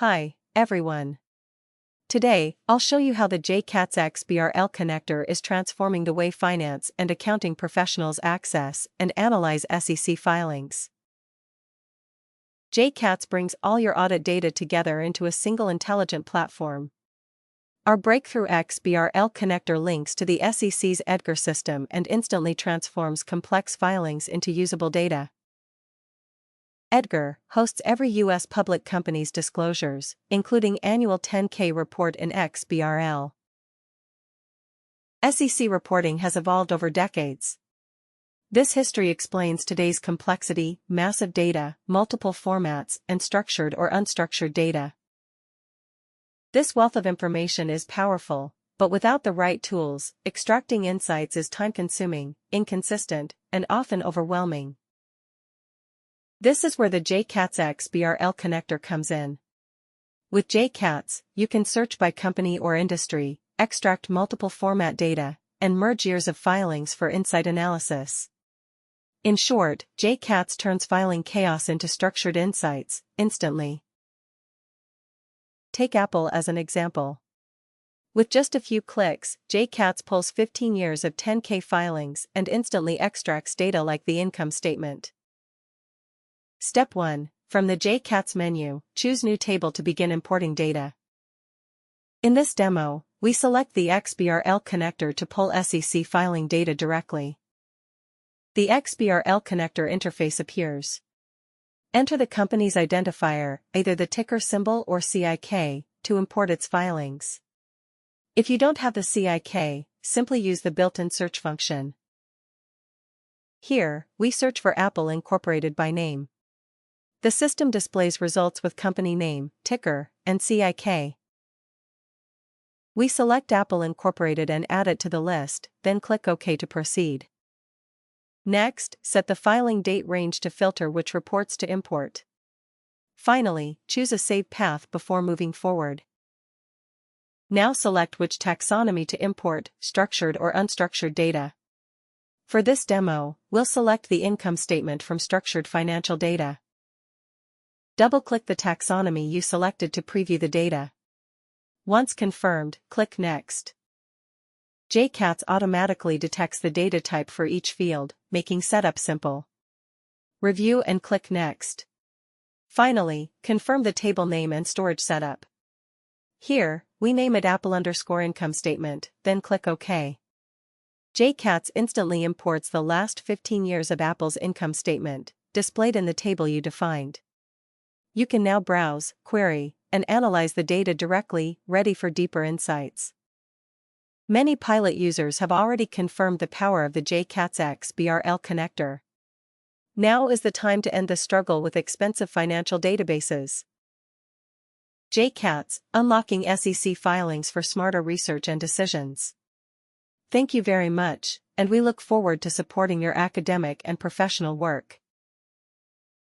Hi, everyone. Today, I'll show you how the JCAATs XBRL Connector is transforming the way finance and accounting professionals access and analyze SEC filings. JCAATs brings all your audit data together into a single intelligent platform. Our breakthrough XBRL connector links to the SEC's EDGAR system and instantly transforms complex filings into usable data. EDGAR hosts every U.S. public company's disclosures, including annual 10-K report in XBRL. SEC reporting has evolved over decades. This history explains today's complexity, massive data, multiple formats, and structured or unstructured data. This wealth of information is powerful, but without the right tools, extracting insights is time-consuming, inconsistent, and often overwhelming. This is where the JCAATs XBRL connector comes in. With JCAATs, you can search by company or industry, extract multiple format data, and merge years of filings for insight analysis. In short, JCAATs turns filing chaos into structured insights, instantly. Take Apple as an example. With just a few clicks, JCAATs pulls 15 years of 10-K filings and instantly extracts data like the income statement. Step 1. From the JCAATs menu, choose New Table to begin importing data. In this demo, we select the XBRL connector to pull SEC filing data directly. The XBRL connector interface appears. Enter the company's identifier, either the ticker symbol or CIK, to import its filings. If you don't have the CIK, simply use the built-in search function. Here, we search for Apple Incorporated by name. The system displays results with company name, ticker, and CIK. We select Apple Incorporated and add it to the list, then click OK to proceed. Next, set the filing date range to filter which reports to import. Finally, choose a save path before moving forward. Now select which taxonomy to import, structured or unstructured data. For this demo, we'll select the income statement from structured financial data. Double-click the taxonomy you selected to preview the data. Once confirmed, click Next. JCAATs automatically detects the data type for each field, making setup simple. Review and click Next. Finally, confirm the table name and storage setup. Here, we name it Apple_income statement, then click OK. JCAATs instantly imports the last 15 years of Apple's income statement, displayed in the table you defined. You can now browse, query, and analyze the data directly, ready for deeper insights. Many pilot users have already confirmed the power of the JCAATs XBRL connector. Now is the time to end the struggle with expensive financial databases. JCAATs, unlocking SEC filings for smarter research and decisions. Thank you very much, and we look forward to supporting your academic and professional work.